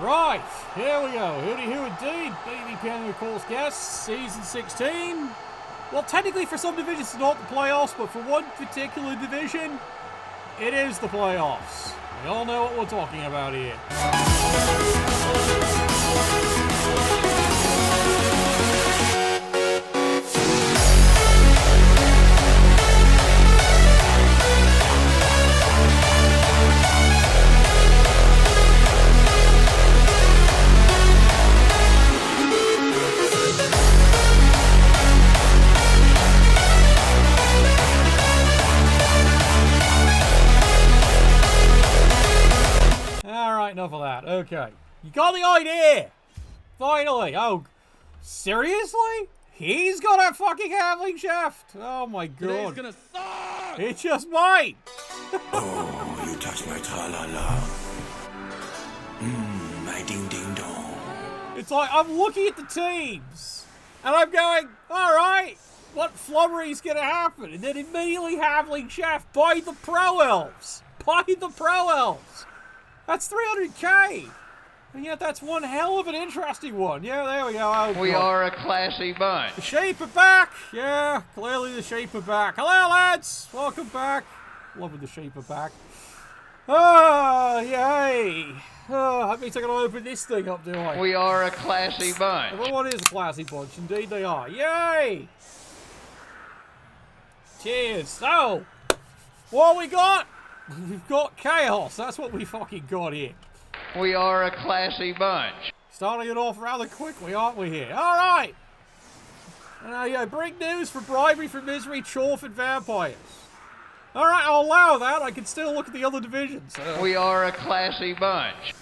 Right, here we go. Hooty Hoo indeed. BBPN, of course, guests. Season 16. Well, technically for some divisions it's not the playoffs, but for one particular division, it is the playoffs. We all know what we're talking about here. Alright, enough of that. Okay. You got the idea! Finally! Oh, seriously? He's got a fucking halfling shaft! Oh my god. Today's gonna suck! It just might! Oh, you touch my tra-la-la. My ding-ding-dong. It's like, I'm looking at the teams, and I'm going, alright, what flummery's gonna happen? And then immediately halfling shaft by the Pro Elves! By the Pro Elves! That's 300k! And yet that's one hell of an interesting one. Yeah, there we go. Oh, We God. are a classy bunch. The shape are back! Yeah, clearly the shape are back. Hello, lads! Welcome back. Loving the shape are back. Ah, yay! That means I gotta open this thing up, do I? We are a classy bunch. Everyone is a classy bunch. Indeed they are. Yay! Cheers. So, what we got? We've got chaos. That's what we fucking got here. We are a classy bunch. Starting it off rather quickly, aren't we here? Alright! Yeah, big news for bribery for misery, chorf and vampires. Alright, I'll allow that. I can still look at the other divisions. We are a classy bunch.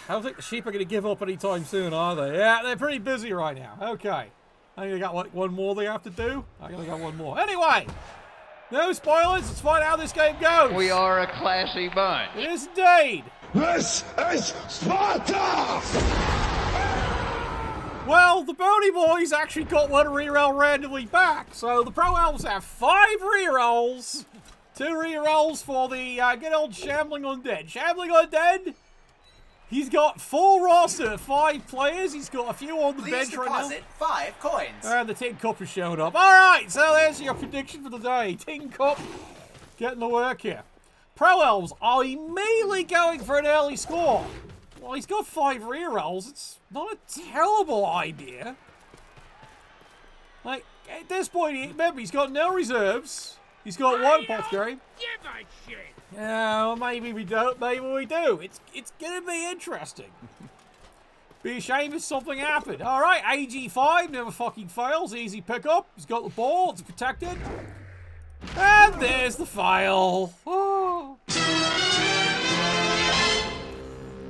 I don't think the sheep are going to give up anytime soon, are they? Yeah, they're pretty busy right now. Okay. I think they got like one more they have to do. I think they got one more. Anyway! No spoilers, let's find out how this game goes! We are a classy bunch. It is indeed! This is Sparta! Well, the Boney Boys actually got one reroll randomly back, so the Pro Elves have 5 rerolls. 2 rerolls for the good old Shamblin Undead. Shamblin Undead, he's got full roster of 5 players. He's got a few on the bench right now. Deposit 5 coins. And the Tin Cup has shown up. Alright, so there's your prediction for the day. Tin Cup getting the work here. Pro Elves are immediately going for an early score. Well, he's got 5 rerolls. It's not a terrible idea. Like, at this point, remember, he's got no reserves. He's got 1 apothecary. Give a shit. Yeah, well, maybe we don't. Maybe we do. It's going to be interesting. Be a shame if something happened. All right, AG5 never fucking fails. Easy pickup. He's got the ball. It's protected. And there's the file. Oh.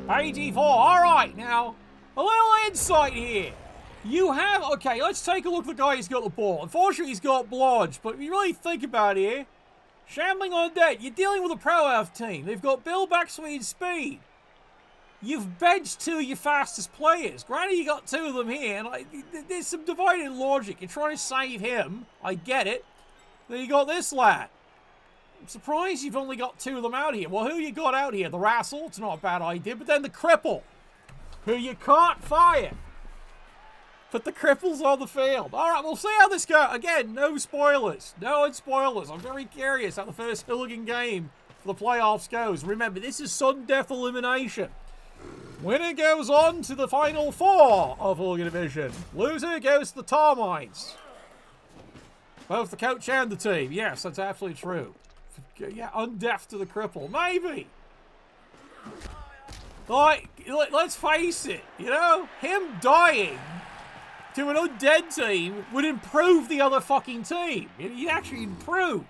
AG4. All right, now, a little insight here. You have... Okay, let's take a look at the guy who's got the ball. Unfortunately, he's got blodge, but if you really think about it here, Shambling Undead, you're dealing with a Pro Elf team. They've got Bill Backswede speed. You've benched 2 of your fastest players. Granted, you got 2 of them here, and there's some divided logic. You're trying to save him. I get it. Then you got this lad. I'm surprised you've only got 2 of them out here. Well, who you got out here? The Rassle, it's not a bad idea. But then the Cripple, who you can't fire. But the Cripple's on the field. All right, we'll see how this goes. Again, no spoilers. No spoilers. I'm very curious how the first Hooligan game for the playoffs goes. Remember, this is sudden death elimination. Winner goes on to the final 4 of Hooligan Division. Loser goes to the Tar Mines. Both the coach and the team. Yes, that's absolutely true. Yeah, undeaf to the Cripple. Maybe. Like, let's face it, you know, him dying to an undead team would improve the other fucking team. He'd actually improve.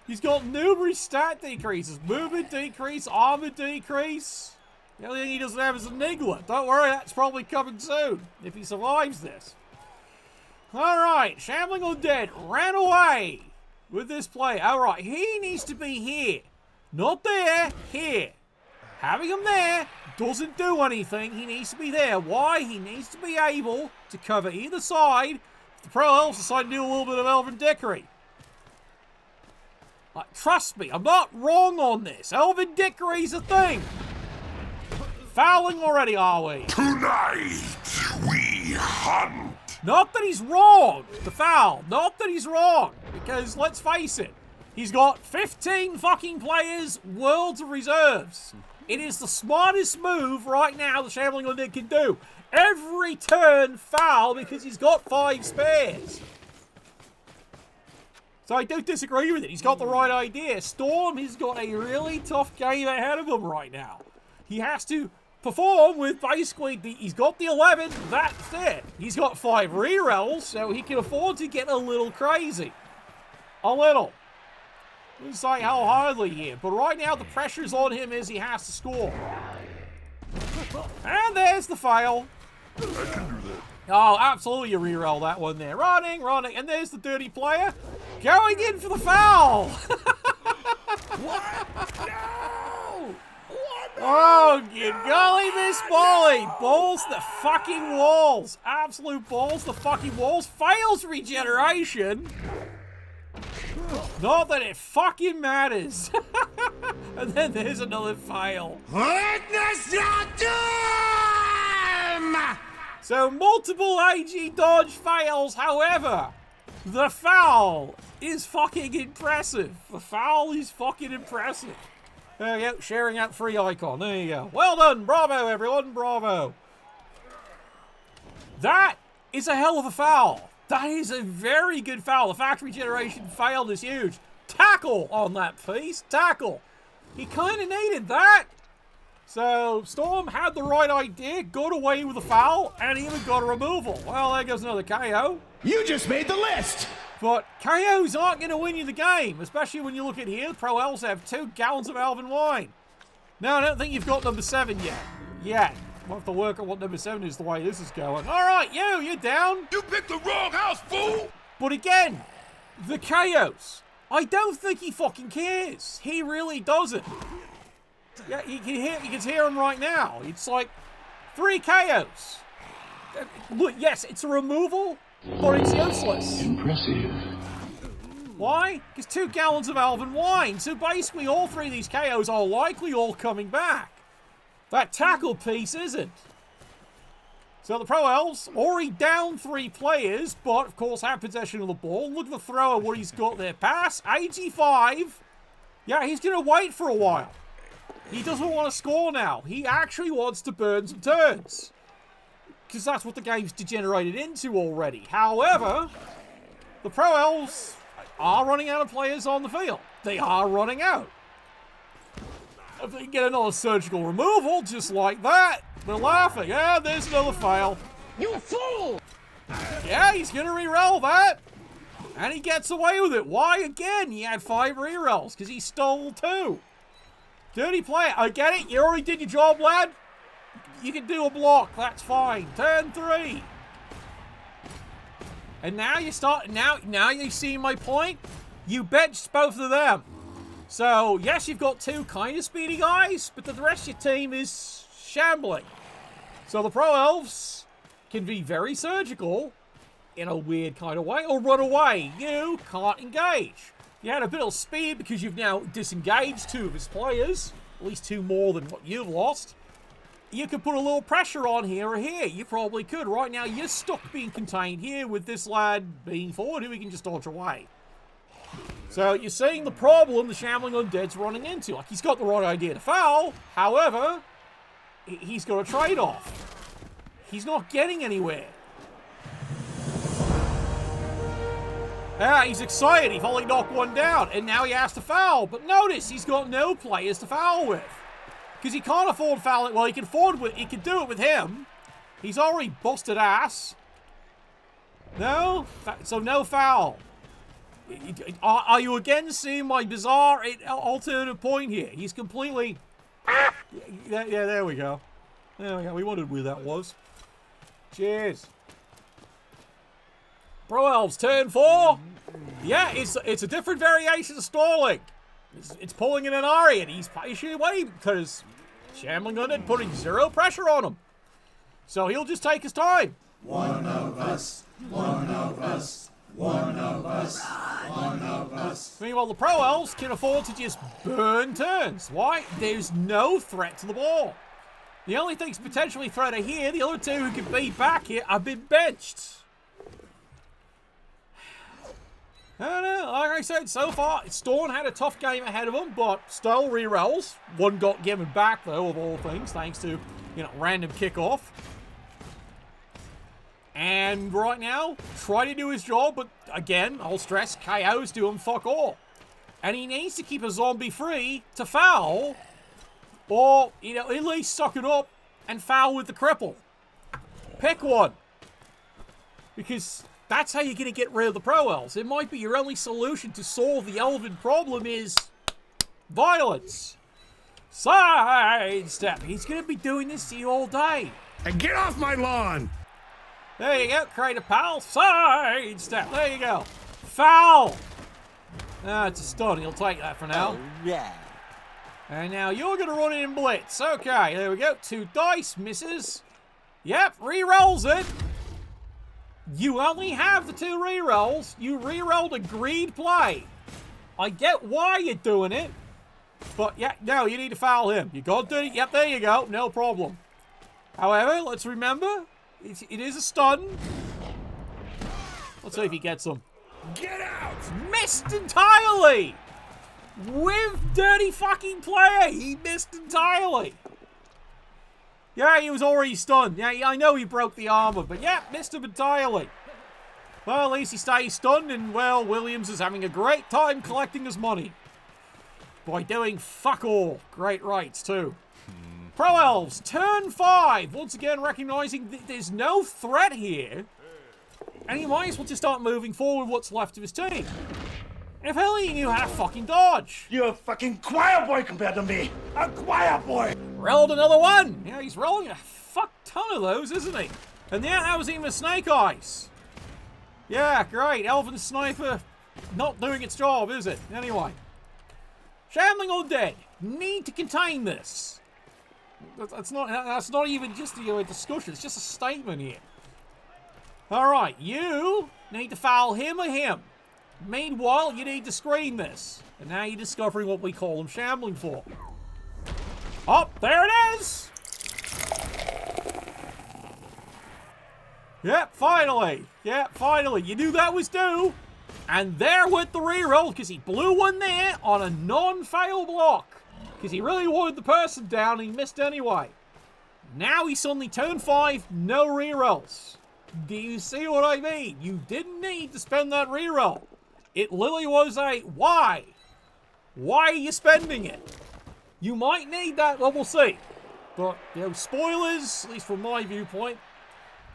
He's got numerous stat decreases. Movement decrease, armor decrease. The only thing he doesn't have is a Niggler. Don't worry, that's probably coming soon, if he survives this. Alright, Shambling Undead ran away with this play. Alright, he needs to be here. Not there, here. Having him there doesn't do anything. He needs to be there. Why? He needs to be able to cover either side. The Pro Elves decide to do a little bit of Elven Dickery. Like, trust me, I'm not wrong on this. Elven Dickery's a thing. Fouling already, are we? Tonight we hunt. Not that he's wrong, the foul. Not that he's wrong. Because, let's face it, he's got 15 fucking players, worlds of reserves. It is the smartest move right now the Shamblin Undead can do. Every turn foul because he's got 5 spares. So I don't disagree with it. He's got the right idea. Storm has got a really tough game ahead of him right now. He has to perform with basically, he's got the 11, that's it. He's got 5 rerolls, so he can afford to get a little crazy. A little. Let's say wholeheartedly here. But right now, the pressure's on him as he has to score. And there's the fail. I can do that. Oh, absolutely you reroll that one there. Running. And there's the dirty player. Going in for the foul. What? No! What? Oh, good golly, Miss Molly. Balls the fucking walls. Absolute balls the fucking walls. Fails regeneration. Not that it fucking matters. And then there's another fail. Witness your doom! So multiple AG dodge fails, however, the foul is fucking impressive. The foul is fucking impressive. There you go, sharing out free icon. There you go. Well done. Bravo, everyone. Bravo. That is a hell of a foul. That is a very good foul. The factory generation failed is huge. Tackle on that piece. Tackle. He kind of needed that. So, Storm had the right idea, got away with a foul, and even got a removal. Well, there goes another KO. You just made the list! But KOs aren't going to win you the game, especially when you look at here. The Pro Elves have 2 gallons of Elven wine. No, I don't think you've got number 7 yet. Yet. We'll have to work on what number 7 is the way this is going. All right, you're down. You picked the wrong house, fool! But again, the KOs. I don't think he fucking cares. He really doesn't. Yeah, you can hear him right now. It's like 3 KOs. Look, yes, it's a removal, but it's useless. Impressive. Why? Because 2 gallons of Elven wine. So basically all 3 of these KOs are likely all coming back. That tackle piece isn't. So the Pro Elves already down 3 players, but of course have possession of the ball. Look at the thrower, what he's got there. Pass, 85. Yeah, he's going to wait for a while. He doesn't want to score now. He actually wants to burn some turns. Because that's what the game's degenerated into already. However, the Pro Elves are running out of players on the field. They are running out. If they can get another surgical removal, just like that, they're laughing. Yeah, there's another fail. You fool! Yeah, he's going to re-roll that. And he gets away with it. Why again? He had 5 re-rolls because he stole 2. Dirty player. I get it. You already did your job, lad. You can do a block. That's fine. Turn 3. And now you start. Now you see my point. You benched both of them. So yes, you've got 2 kind of speedy guys, but the rest of your team is shambling. So the Pro Elves can be very surgical in a weird kind of way, or run away. You can't engage. You had a bit of speed because you've now disengaged 2 of his players, at least 2 more than what you've lost. You could put a little pressure on here or here. You probably could. Right now, you're stuck being contained here with this lad being forward who he can just dodge away. So you're seeing the problem the Shamblin Undead's running into. Like, he's got the right idea to foul. However, he's got a trade-off. He's not getting anywhere. Yeah, he's excited. He finally knocked one down, and now he has to foul. But notice, he's got no players to foul with. Because he can't afford fouling. Well, he can do it with him. He's already busted ass. No? So no foul. Are you again seeing my bizarre alternative point here? He's completely... Yeah, there we go. There we go. We wondered where that was. Cheers. Pro Elves, turn 4. Yeah, it's a different variation of stalling. It's pulling in an Ari, and he's patiently waiting because Shamblin Undead putting 0 pressure on him. So he'll just take his time. One of us, one of us, one of us, one of us. Meanwhile, the Pro Elves can afford to just burn turns. Why? There's no threat to the ball. The only things potentially threatened here, the other two who can be back here, have been benched. I don't know, like I said, so far, Storm had a tough game ahead of them, but still re-rolls. One got given back, though, of all things, thanks to, random kickoff. And right now, try to do his job, but again, I'll stress, KO's doing fuck all. And he needs to keep a zombie free to foul, or, at least suck it up and foul with the cripple. Pick one. Because that's how you're going to get rid of the Pro Elves. It might be your only solution to solve the Elven problem is violence. Sidestep. He's going to be doing this to you all day. And get off my lawn! There you go. Create a pal. Sidestep. There you go. Foul. It's a stun. He'll take that for now. Oh, yeah. And now you're going to run in and blitz. Okay, there we go. 2 dice. Misses. Yep, re-rolls it. You only have the 2 re-rolls. You re-rolled a greed play. I get why you're doing it. But, yeah, no, you need to foul him. You got to do it. Yep, there you go. No problem. However, let's remember, it is a stun. Let's see if he gets them. Get out! Missed entirely! With dirty fucking player, he missed entirely. Yeah, he was already stunned. Yeah, I know he broke the armor, but yeah, missed him entirely. Well, at least he stays stunned, and, well, Williams is having a great time collecting his money. By doing fuck all. Great rights, too. Pro Elves, turn 5. Once again, recognizing that there's no threat here. And he might as well just start moving forward what's left of his team. If only he knew how to fucking dodge. You're a fucking choir boy compared to me. A choir boy. Rolled another one. Yeah, he's rolling a fuck ton of those, isn't he? And yeah, that was even a snake eyes. Yeah, great. Elven sniper not doing its job, is it? Anyway. Shamblin Undead. Need to contain this. That's not even just a discussion. It's just a statement here. Alright, you need to foul him or him. Meanwhile, you need to screen this. And now you're discovering what we call him shambling for. Oh, there it is! Yep, finally. Yep, finally. You knew that was due. And there went the reroll, because he blew one there on a non-fail block. Because he really wanted the person down, and he missed anyway. Now he's suddenly turn 5, no rerolls. Do you see what I mean? You didn't need to spend that reroll. It literally was a why. Why are you spending it? You might need that, well, we'll see. But, spoilers, at least from my viewpoint.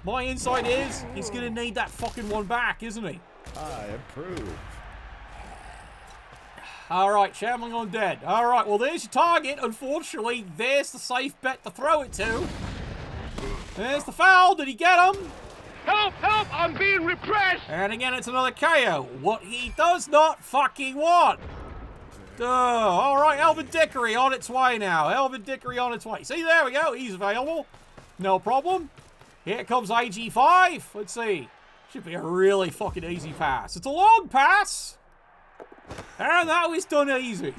My insight is, he's going to need that fucking one back, isn't he? I approve. Alright, Shamblin Undead. Alright, well, there's your target. Unfortunately, there's the safe bet to throw it to. There's the foul. Did he get him? Help! Help! I'm being repressed! And again, it's another KO. What he does not fucking want. Alright, Elven Dickory on its way now. Elven Dickory on its way. See, there we go. He's available. No problem. Here comes AG5. Let's see. Should be a really fucking easy pass. It's a long pass. And that was done easy.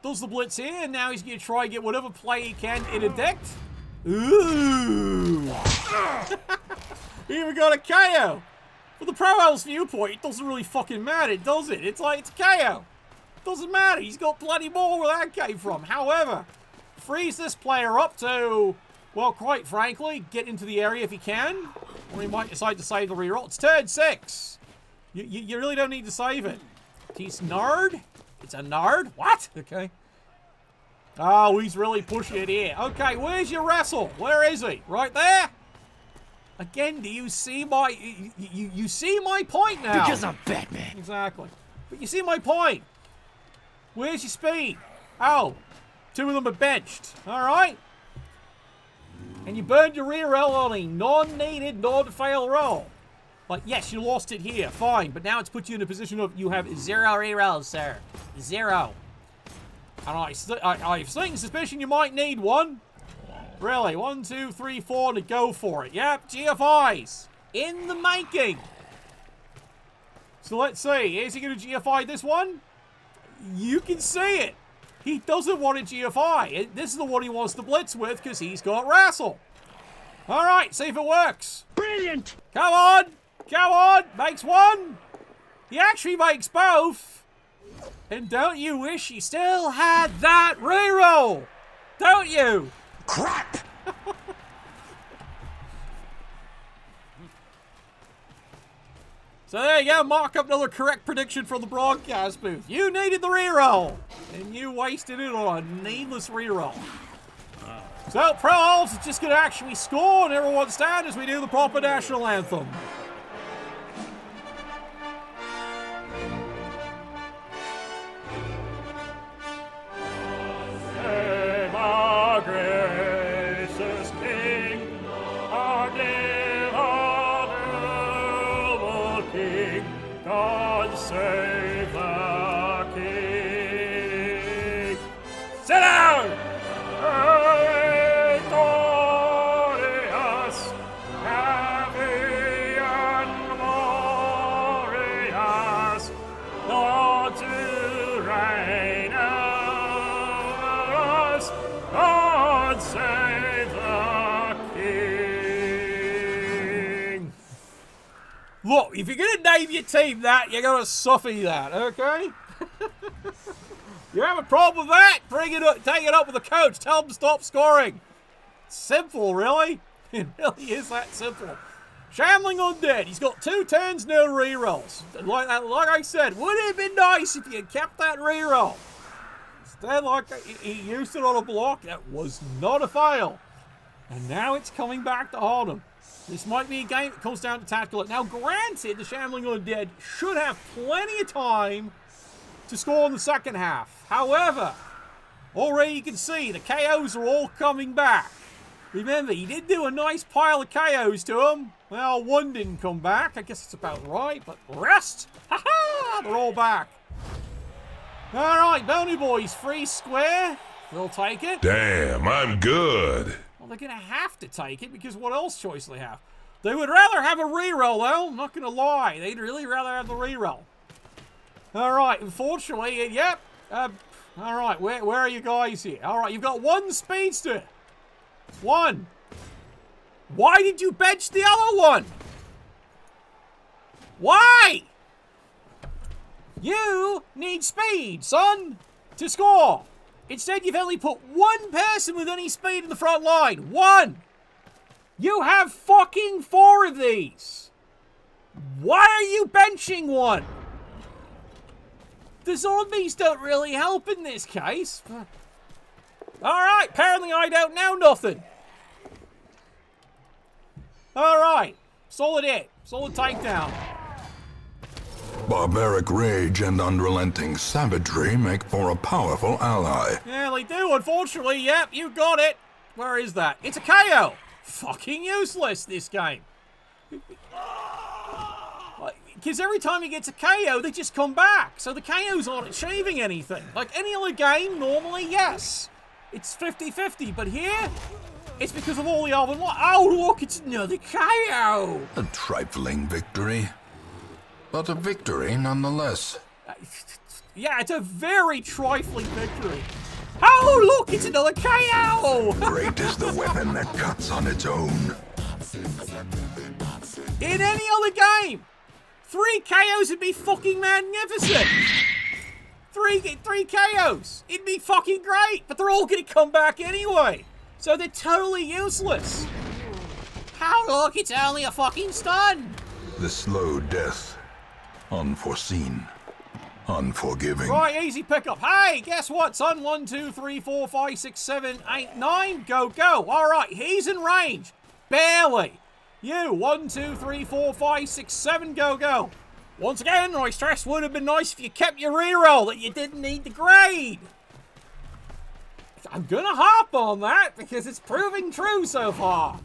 Does the blitz here, and now he's going to try and get whatever play he can in a deck. Ooh. He even got a KO. From the Pro Elves viewpoint, it doesn't really fucking matter, does it? It's like, it's a KO. Doesn't matter. He's got plenty more where that came from. However, frees this player up to, well, quite frankly, get into the area if he can. Or he might decide to save the reroll. It's turn 6. You really don't need to save it. He's nerd. It's a nerd. What? Okay. Oh, he's really pushing it here. Okay, where's your wrestle? Where is he? Right there? Again, do you see my... You see my point now? Because I'm Batman. Exactly. But you see my point. Where's your speed? Oh, 2 of them are benched. All right. And you burned your reroll on a non-needed, non-fail roll. Like, yes, you lost it here, fine. But now it's put you in a position of you have 0 rerolls, sir. 0. And I have slight suspicion you might need one. Really, 1, 2, 3, 4 to go for it. Yep, GFIs. In the making. So let's see. Is he going to GFI this one? You can see it. He doesn't want a GFI. This is the one he wants to blitz with because he's got wrestle. All right, see if it works. Brilliant! Come on. Come on. Makes one. He actually makes both. And don't you wish you still had that reroll? Don't you? Crap! So there you go, mark up another correct prediction from the broadcast booth. You needed the reroll, and you wasted it on a needless reroll. So Pro Elves is just going to actually score, and everyone stand as we do the proper national anthem. Save our gracious King, our dear honorable King. God save the King. Sit down! Victorious, happy and glorious, Lord to reign over us. God save the King. Look, if you're going to name your team that, you're going to suffer that, okay? You have a problem with that? Bring it up, take it up with the coach. Tell him to stop scoring. Simple, really. It really is that simple. Shamblin Undead. He's got 2 10s, no rerolls. Like I said, would it have been nice if you had kept that reroll? Instead, like he used it on a block. That was not a fail. And now it's coming back to haunt him. This might be a game that comes down to tactical. Now, granted, the Shamblin Undead should have plenty of time to score in the second half. However, already you can see the KOs are all coming back. Remember, he did do a nice pile of KOs to him. Well, one didn't come back. I guess it's about right, but the rest, ha-ha, they're all back. All right, Boney Boys, free square. They'll take it. Damn, I'm good. Well, they're going to have to take it because what else choice do they have? They would rather have a reroll, though. I'm not going to lie. They'd really rather have the reroll. All right, unfortunately, yep. All right, where are you guys here? All right, you've got one speedster. One. Why did you bench the other one? Why? You need speed, son, to score. Instead, you've only put one person with any speed in the front line. One. You have fucking 4 of these. Why are you benching one? The zombies don't really help in this case. Alright, apparently I don't know nothing. Alright, solid hit. Solid takedown. Barbaric rage and unrelenting savagery make for a powerful ally. Yeah, they do, unfortunately. Yep, you got it. Where is that? It's a KO. Fucking useless, this game. Because every time he gets a KO, they just come back. So the KOs aren't achieving anything. Like any other game, normally, yes. It's 50-50. But here, it's because of all the other... Oh, look, it's another KO. A trifling victory, but a victory nonetheless. Yeah, it's a very trifling victory. Oh, look, it's another KO. Great is the weapon that cuts on its own. In any other game, 3 KOs would be fucking magnificent. 3 KOs. It'd be fucking great, but they're all going to come back anyway. So they're totally useless. How look, it's only a fucking stun. The slow death. Unforeseen. Unforgiving. Right, easy pickup. Hey, guess what, son? 1, 2, 3, 4, 5, 6, 7, 8, 9. Go, go. All right, he's in range. Barely. You, 1, 2, 3, 4, 5, 6, 7, go, go. Once again, I stress would have been nice if you kept your reroll that you didn't need to grade. I'm gonna harp on that because it's proving true so far.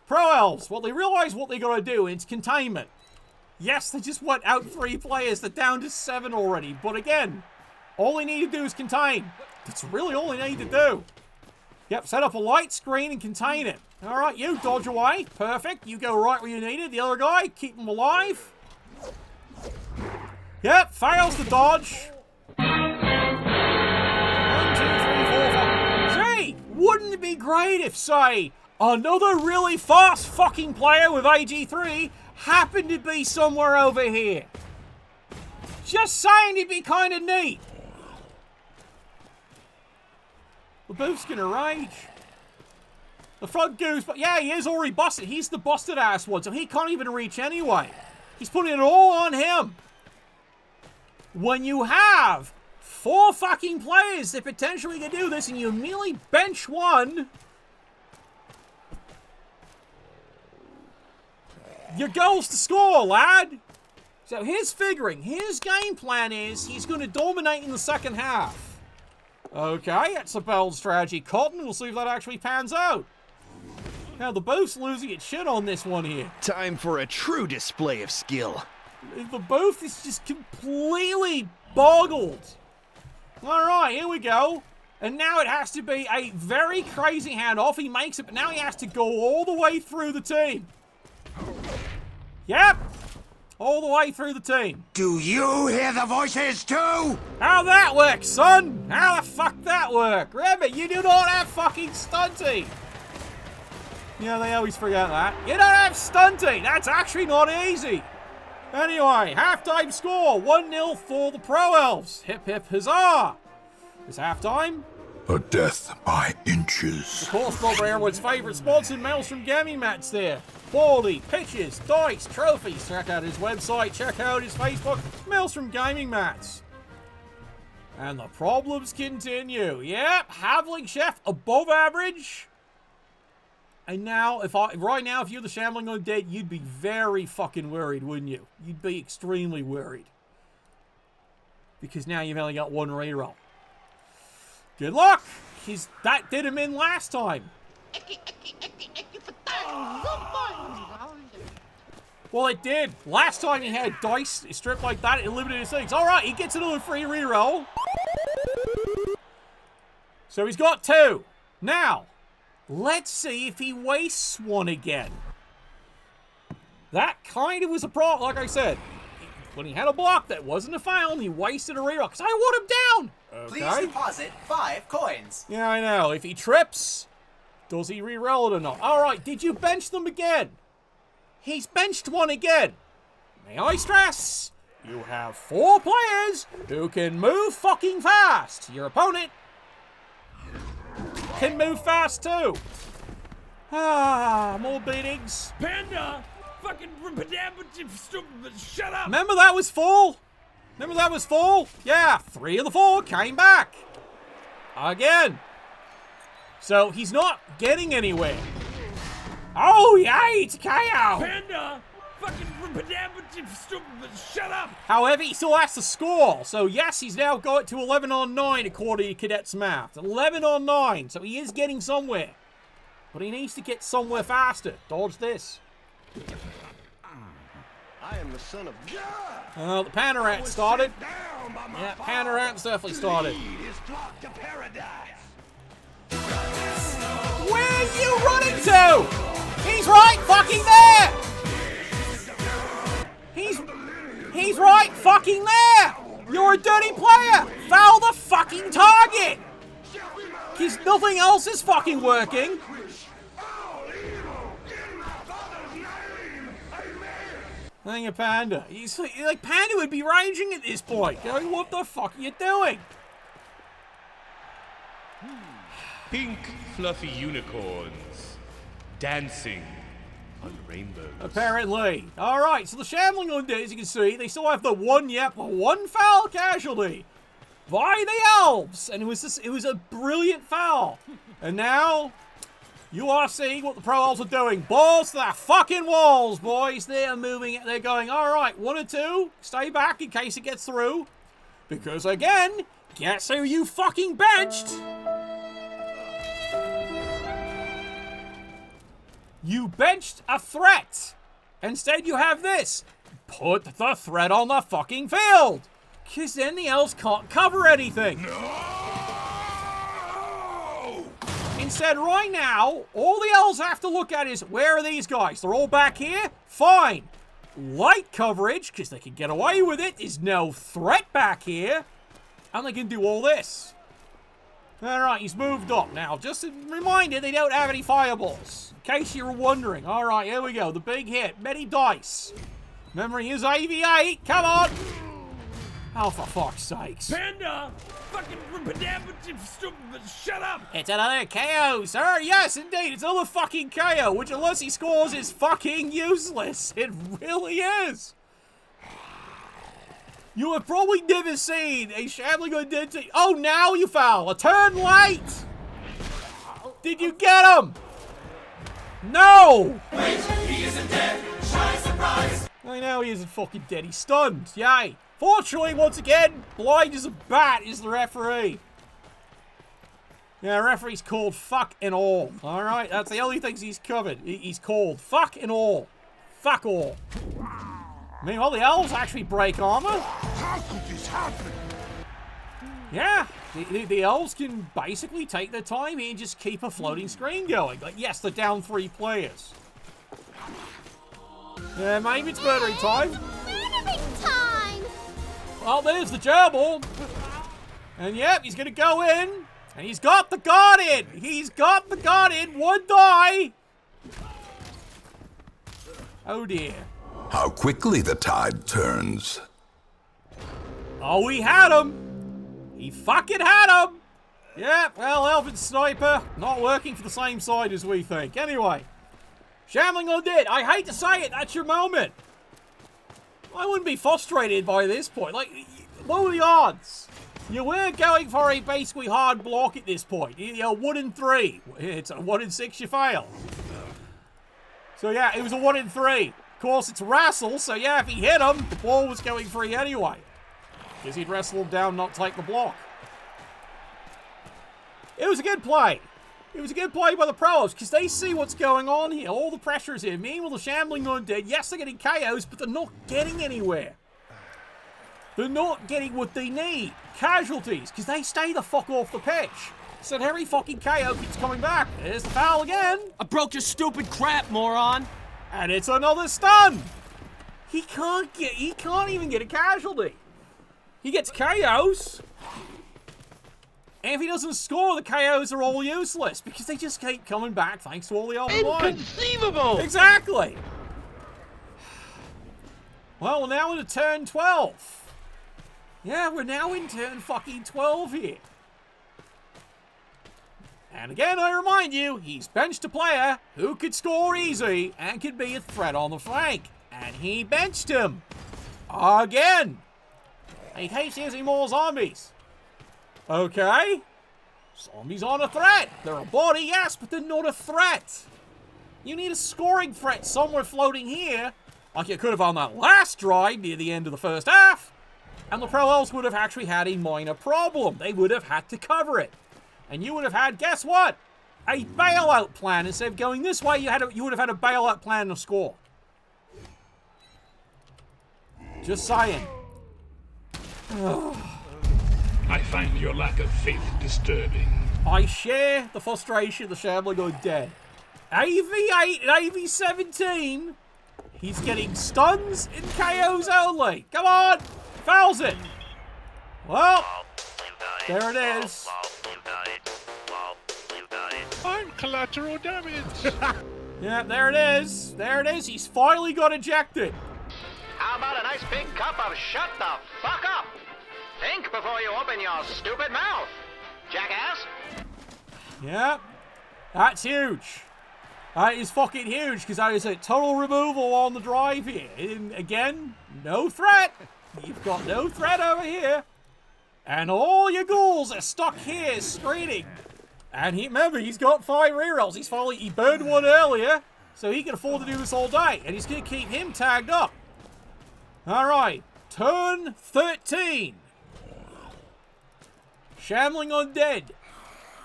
Pro Elves, well, they realize what they gotta do, and it's containment. Yes, they just went out 3 players, they're down to 7 already, but again, all they need to do is contain. That's really all they need to do. Yep, set up a light screen and contain it. All right, you dodge away. Perfect. You go right where you need it. The other guy, keep him alive. Yep, fails to dodge. be great if, say, another really fast fucking player with AG3 happened to be somewhere over here. Just saying, it'd be kind of neat. The boot's gonna rage. The front goose, but yeah, he is already busted. He's the busted ass one, so he can't even reach anyway. He's putting it all on him. When you have 4 fucking players that potentially can do this and you immediately bench one, your goal's to score, lad. So his game plan is he's going to dominate in the second half. Okay, that's a bold strategy. Cotton, we'll see if that actually pans out. Now, the booth's losing its shit on this one here. Time for a true display of skill. The booth is just completely boggled. All right, here we go. And now it has to be a very crazy handoff. He makes it, but now he has to go all the way through the team. Yep. All the way through the team. Do you hear the voices too? How'd that work, son? How the fuck that work? Remember, you do not have fucking stunty. Yeah, they always forget that. You don't have stunty. That's actually not easy. Anyway, halftime score, 1-0 for the Pro Elves. Hip hip huzzah. It's halftime. A death by inches. Of course, Robert everyone's favourite sponsor, Maelstrom Gaming Mats there. Quality, pitches, dice, trophies. Check out his website, check out his Facebook, Maelstrom Gaming Mats. And the problems continue. Yep, Havling Chef above average. And now, right now, if you're the Shambling Undead, you'd be very fucking worried, wouldn't you? You'd be extremely worried. Because now you've only got one reroll. Good luck! That did him in last time. Well, it did. Last time he had dice stripped like that, it limited his things. Alright, he gets another free reroll. So he's got 2. Now, let's see if he wastes one again. That kind of was a problem, like I said. When he had a block that wasn't a foul, he wasted a reroll, because I want him down! Okay. Please deposit 5 coins. Yeah, I know. If he trips, does he reroll it or not? Alright, did you bench them again? He's benched one again. May I stress, you have 4 players who can move fucking fast. Your opponent can move fast too. Ah, more beatings. Panda! Fucking shut up! Remember that was full? Remember that was full? Yeah, 3 of the 4 came back. Again. So he's not getting anywhere. Oh, yay, it's KO. Panda! Fucking shut up! However, he still has to score. So yes, he's now got to 11 on 9 according to Cadet's math. 11 on 9, so he is getting somewhere. But he needs to get somewhere faster. Dodge this. I am the son of God. Oh, the Panorant started. Yeah, Panorant's definitely started. His flock to paradise. Where are you running to? He's right fucking there! He's right fucking there! You're a dirty player! Foul the fucking target! Because nothing else is fucking working. Hang a Panda. He's like, Panda would be raging at this point. Going, what the fuck are you doing? Pink, fluffy unicorns dancing on rainbows. Apparently. Alright, so the Shambling Undead, as you can see, they still have the one foul casualty by the Elves. And it was a brilliant foul. And now, you are seeing what the Pro Elves are doing. Balls to the fucking walls, boys. They are moving it. They're going, alright, 1 or 2, stay back in case it gets through. Because again, guess who you fucking benched? You benched a threat. Instead, you have this. Put the threat on the fucking field. Because then the Elves can't cover anything. Instead, right now, all the Elves have to look at is, where are these guys? They're all back here? Fine. Light coverage, because they can get away with it. There's no threat back here. And they can do all this. Alright, he's moved up now. Just a reminder, they don't have any fireballs. In case you were wondering. Alright, here we go. The big hit. Many dice. Memory is AV8. Come on! Oh, for fuck's sakes. Panda! Fucking shut up! It's another KO, sir. Yes, indeed. It's another fucking KO, which unless he scores is fucking useless. It really is. You have probably never seen a Shambling Undead team. Oh, now you foul. A turn late. Did you get him? No. Wait, he isn't dead. Shy surprise. I know he isn't fucking dead. He's stunned. Yay. Fortunately, once again, blind as a bat is the referee. Yeah, referee's called fuck and all. Alright, that's the only things he's covered. He's called fuck and all. Fuck all. Meanwhile, the elves actually break armor. How could this happen? Yeah, the elves can basically take their time here and just keep a floating screen going. Like, yes, they're down 3 players. Yeah, maybe it's murdering time. Murdering time! Well, there's the gerbil. And yep, he's going to go in. And he's got the guardian. He's got the guardian. 1 die. Oh, dear. How quickly the tide turns. Oh, he had him. He fucking had him. Yeah, well, Elven Sniper, not working for the same side as we think. Anyway, Shambling Undead, I hate to say it, that's your moment. I wouldn't be frustrated by this point. Like, what were the odds? You were going for a basically hard block at this point. You know, 1 in 3. It's a 1 in 6 you fail. So yeah, it was a 1 in 3. Of course, it's wrestle, so yeah, if he hit him, the ball was going free anyway. Because he'd wrestle him down, not take the block. It was a good play. It was a good play by the Pro Elves, because they see what's going on here. All the pressure is here. Meanwhile, the Shambling Undead, yes, they're getting KOs, but they're not getting anywhere. They're not getting what they need. Casualties, because they stay the fuck off the pitch. So every fucking KO keeps coming back. There's the foul again. I broke your stupid crap, moron. And it's another stun. He can't even get a casualty. He gets KOs. And if he doesn't score, the KOs are all useless because they just keep coming back thanks to all the other lines. Inconceivable! Exactly. Well, we're now into turn 12. Yeah, we're now in turn fucking 12 here. And again, I remind you, he's benched a player who could score easy and could be a threat on the flank. And he benched him. Again. He keeps using more zombies. Okay. Zombies aren't a threat. They're a body, yes, but they're not a threat. You need a scoring threat somewhere floating here, like you could have on that last drive near the end of the first half. And the Pro Elves would have actually had a minor problem. They would have had to cover it. And you would have had, guess what? A bailout plan. Instead of going this way, you would have had a bailout plan to score. Just saying. I find your lack of faith disturbing. I share the frustration of the Shambling Undead. AV8 and AV17. He's getting stuns and KOs only. Come on. Fouls it. Well, there it is. I'm collateral damage. Yeah, there it is. There it is. He's finally got ejected. How about a nice big cup of shut the fuck up? Think before you open your stupid mouth, jackass. Yeah, that's huge. That is fucking huge because that is a total removal on the drive here. And again, no threat. You've got no threat over here. And all your ghouls are stuck here screening. And remember, he's got 5 rerolls. He burned 1 earlier, so he can afford to do this all day. And he's going to keep him tagged up. All right, turn 13. Shambling Undead,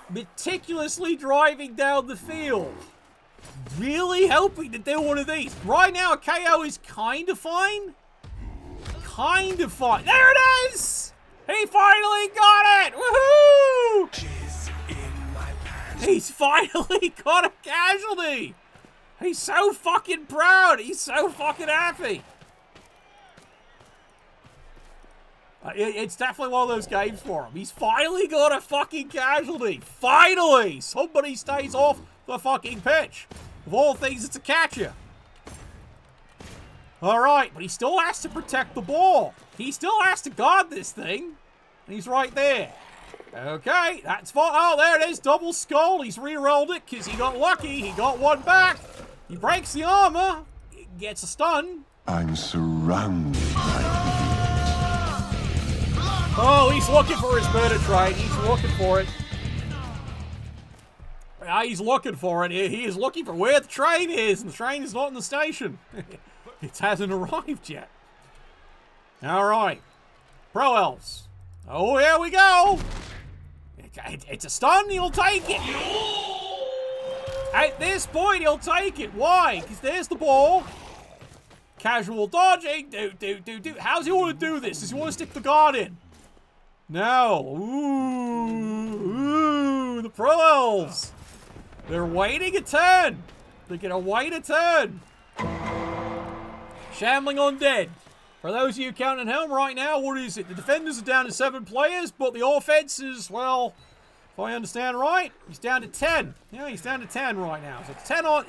meticulously driving down the field. Really hoping to do one of these. Right now, a KO is kind of fine. Kind of fine. There it is! He finally got it! Woohoo! He's finally got a casualty! He's so fucking proud! He's so fucking happy! It's definitely one of those games for him. He's finally got a fucking casualty. Finally! Somebody stays off the fucking pitch. Of all things, it's a catcher. Alright, but he still has to protect the ball. He still has to guard this thing. And he's right there. Okay, that's fine. Oh, there it is. Double skull. He's re-rolled it because he got lucky. He got one back. He breaks the armor. He gets a stun. I'm surrounded by Oh, he's looking for his murder train. He's looking for it. Yeah, he's looking for it. He is looking for where the train is, and the train is not in the station. It hasn't arrived yet. All right. Pro Elves. Oh, here we go. It's a stun. He'll take it. At this point, he'll take it. Why? Because there's the ball. Casual dodging. Do. How's he want to do this? Does he want to stick the guard in? No. Ooh, the Pro Elves. They're waiting a turn. They're going to wait a turn. Shambling Undead. For those of you counting at home right now, what is it? The defenders are down to 7 players, but the offense is, well, if I understand right, he's down to 10. Yeah, he's down to 10 right now. So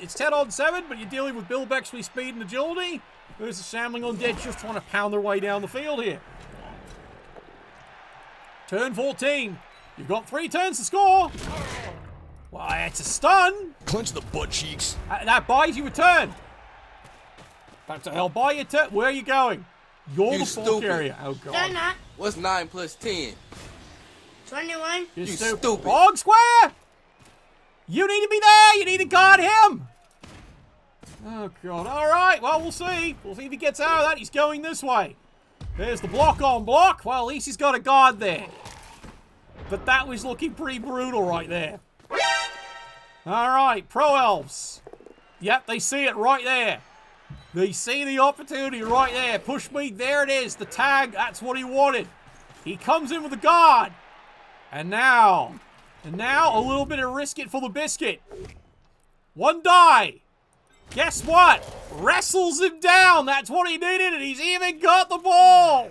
it's 10 on 7, but you're dealing with Bill Bexley's speed and agility versus Shambling Undead just trying to pound their way down the field here. Turn 14. You've got 3 turns to score. Well, it's a stun. Clench the butt cheeks. That buys you a turn. What the hell, buy you a turn? Where are you going? You're the ball carrier. Oh, God. No, not. What's 9 plus 10? 21. You stupid. Bog square! You need to be there! You need to guard him! Oh, God. All right. Well, we'll see. We'll see if he gets out of that. He's going this way. There's the block on block. Well, at least he's got a guard there. But that was looking pretty brutal right there. All right. Pro Elves. Yep, they see it right there. They see the opportunity right there. Push me. There it is. The tag. That's what he wanted. He comes in with a guard. And now a little bit of risk it for the biscuit. 1 die. Guess what? Wrestles him down. That's what he needed, and he's even got the ball.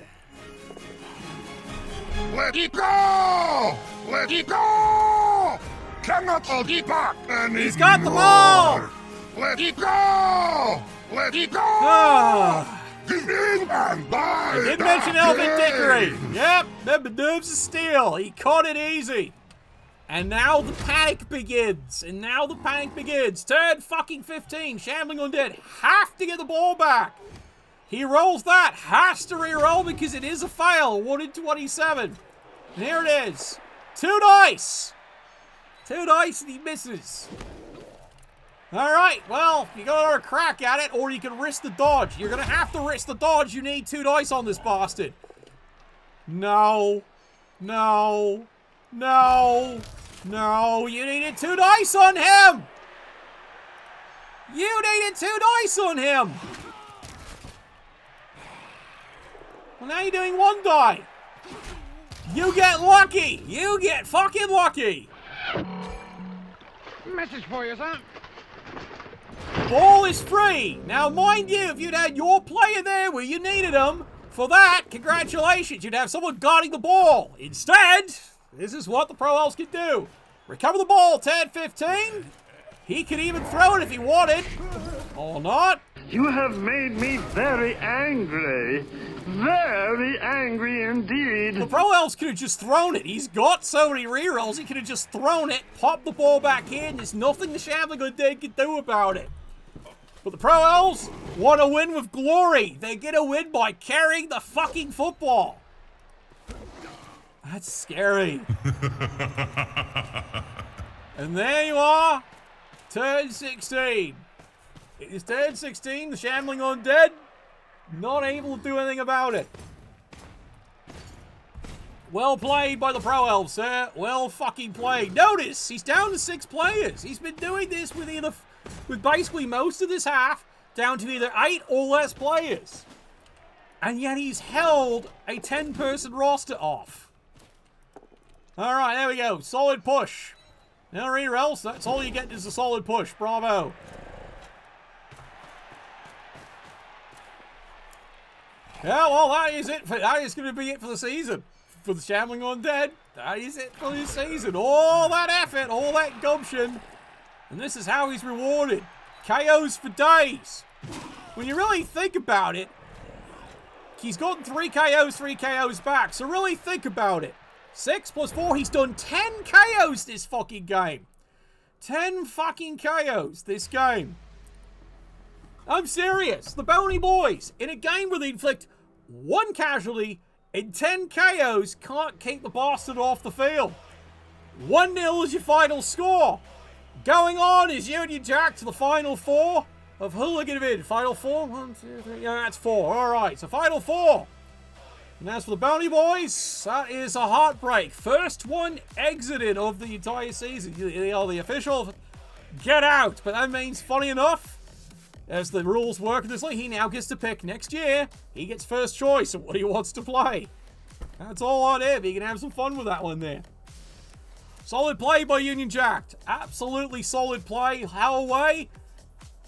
Let it go! Let it go! Cannot hold it back anymore. He's got the ball. Let it go! Let it go! Give in and die! I did mention Elvin Dickory. Yep, the nerves of steel. He caught it easy. And now the panic begins. Turn fucking 15. Shambling Undead have to get the ball back. He rolls that. Has to re-roll because it is a fail. 1 in 27. And here it is. 2 dice. 2 dice and he misses. All right, well, you got another crack at it, or you can risk the dodge. You're going to have to risk the dodge. You need 2 dice on this bastard. No. You needed 2 dice on him. Well, now you're doing 1 die. You get lucky. You get fucking lucky. Message for you, son. Ball is free. Now, mind you, if you'd had your player there where you needed him, for that, congratulations, you'd have someone guarding the ball. Instead, this is what the Pro Elves can do. Recover the ball, Tad 15. He could even throw it if he wanted. Or not. You have made me very angry. Very angry indeed. The Pro Elves could have just thrown it. He's got so many rerolls, he could have just thrown it, popped the ball back in. There's nothing the Shambling Undead can do about it. But the Pro Elves want to win with glory. They get a win by carrying the fucking football. That's scary. And there you are. Turn 16. It is turn 16. The Shambling Undead not able to do anything about it. Well played by the Pro Elves, sir. Well fucking played. Notice, he's down to 6 players. He's been doing this with basically most of this half down to either 8 or less players. And yet he's held a 10-person roster off. All right, there we go. Solid push. No rerolls. That's all you get is a solid push. Bravo. Yeah, well, that is it. That is going to be it for the season. For the Shamblin Undead, that is it for this season. All that effort, all that gumption. And this is how he's rewarded. KOs for days. When you really think about it, he's gotten 3 KOs back. So really think about it. 6 plus 4, he's done 10 KOs this fucking game. 10 fucking KOs this game. I'm serious. The Bounty Boys, in a game where they inflict 1 casualty and 10 KOs, can't keep the bastard off the field. 1-0 is your final score. Going on is Union Jack to the final 4 of Hooligan vid. Final 4? 1, 2, 3. Yeah, that's 4. Alright, so final 4. And as for the Bounty Boys, that is a heartbreak. First one exited of the entire season. The official get out. But that means, funny enough, as the rules work in this league, he now gets to pick next year. He gets first choice of what he wants to play. That's all on him. He can have some fun with that one there. Solid play by Union Jack. Absolutely solid play. Howaway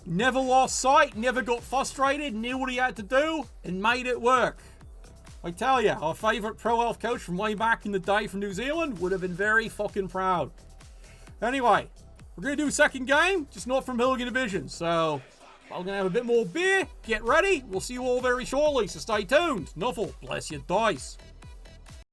never lost sight, never got frustrated, knew what he had to do, and made it work. I tell you, our favourite Pro Elf coach from way back in the day from New Zealand would have been very fucking proud. Anyway, we're going to do a second game, just not from Hooligan Division. So, I'm going to have a bit more beer. Get ready. We'll see you all very shortly, so stay tuned. Nuffle, bless your dice.